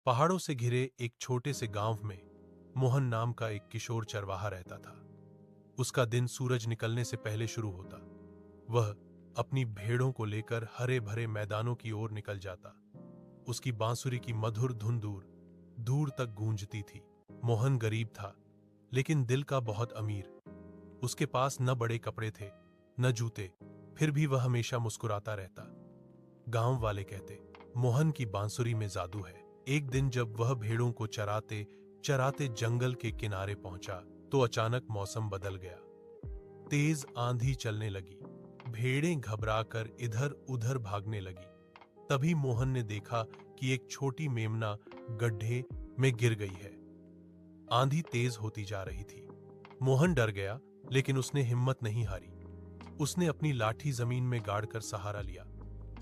पहाड़ों से घिरे एक छोटे से गांव में मोहन नाम का एक किशोर चरवाहा रहता था। उसका दिन सूरज निकलने से पहले शुरू होता। वह अपनी भेड़ों को लेकर हरे भरे मैदानों की ओर निकल जाता। उसकी बांसुरी की मधुर धुन दूर दूर तक गूंजती थी। मोहन गरीब था, लेकिन दिल का बहुत अमीर। उसके पास न बड़े कपड़े थे, न जूते, फिर भी वह हमेशा मुस्कुराता रहता। गांव वाले कहते, मोहन की बांसुरी में जादू है। एक दिन जब वह भेड़ों को चराते चराते जंगल के किनारे पहुंचा, तो अचानक मौसम बदल गया। तेज आंधी चलने लगी। भेड़ें घबराकर इधर उधर भागने लगी। तभी मोहन ने देखा कि एक छोटी मेमना गड्ढे में गिर गई है। आंधी तेज होती जा रही थी। मोहन डर गया, लेकिन उसने हिम्मत नहीं हारी। उसने अपनी लाठी जमीन में गाड़कर सहारा लिया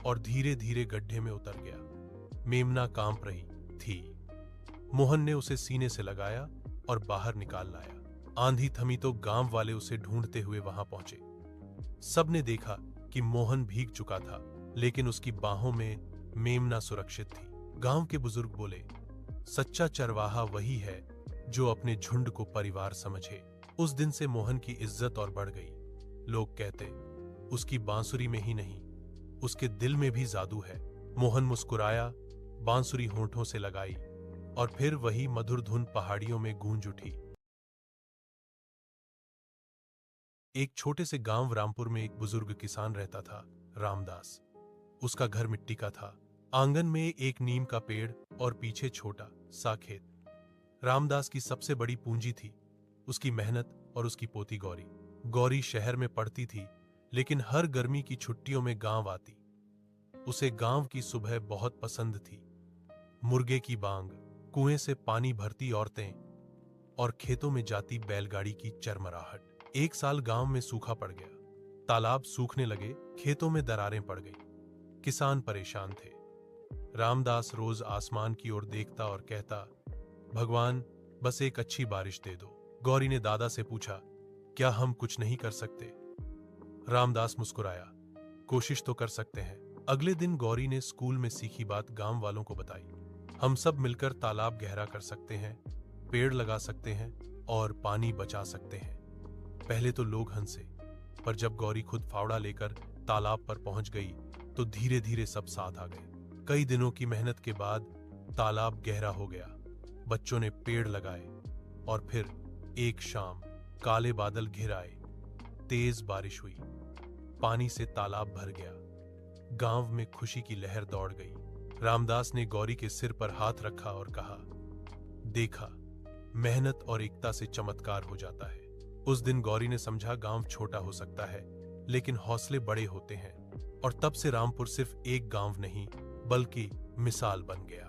और धीरे धीरे गड्ढे में उतर गया। मेमना कांप रही थी। मोहन ने उसे सीने से लगाया और बाहर निकाल लाया। आंधी थमी तो गांव वाले उसे ढूंढते हुए वहां पहुंचे। सबने देखा कि मोहन भीग चुका था, लेकिन उसकी बाहों में मेमना सुरक्षित थी। गांव के बुजुर्ग बोले, सच्चा चरवाहा वही है जो अपने झुंड को परिवार समझे। उस दिन से मोहन की इज्जत और बढ़ गई। लोग कहते, उसकी बांसुरी में ही नहीं, उसके दिल में भी जादू है। मोहन मुस्कुराया, बांसुरी होंठों से लगाई, और फिर वही मधुर धुन पहाड़ियों में गूंज उठी। एक छोटे से गांव रामपुर में एक बुजुर्ग किसान रहता था, रामदास। उसका घर मिट्टी का था। आंगन में एक नीम का पेड़ और पीछे छोटा सा खेत। रामदास की सबसे बड़ी पूंजी थी उसकी मेहनत और उसकी पोती गौरी। गौरी शहर में पढ़ती थी, लेकिन हर गर्मी की छुट्टियों में गांव आती। उसे गांव की सुबह बहुत पसंद थी। मुर्गे की बांग, कुएं से पानी भरती औरतें और खेतों में जाती बैलगाड़ी की चरमराहट। एक साल गांव में सूखा पड़ गया। तालाब सूखने लगे, खेतों में दरारें पड़ गईं। किसान परेशान थे। रामदास रोज आसमान की ओर देखता और कहता, भगवान, बस एक अच्छी बारिश दे दो। गौरी ने दादा से पूछा, क्या हम कुछ नहीं कर सकते? रामदास मुस्कुराया, कोशिश तो कर सकते हैं। अगले दिन गौरी ने स्कूल में सीखी बात गांव वालों को बताई। हम सब मिलकर तालाब गहरा कर सकते हैं, पेड़ लगा सकते हैं और पानी बचा सकते हैं। पहले तो लोग हंसे, पर जब गौरी खुद फावड़ा लेकर तालाब पर पहुंच गई, तो धीरे धीरे सब साथ आ गए। कई दिनों की मेहनत के बाद तालाब गहरा हो गया। बच्चों ने पेड़ लगाए और फिर एक शाम काले बादल घिर आए। तेज बारिश हुई, पानी से तालाब भर गया। गांव में खुशी की लहर दौड़ गई। रामदास ने गौरी के सिर पर हाथ रखा और कहा, देखा, मेहनत और एकता से चमत्कार हो जाता है। उस दिन गौरी ने समझा, गांव छोटा हो सकता है, लेकिन हौसले बड़े होते हैं। और तब से रामपुर सिर्फ एक गांव नहीं, बल्कि मिसाल बन गया।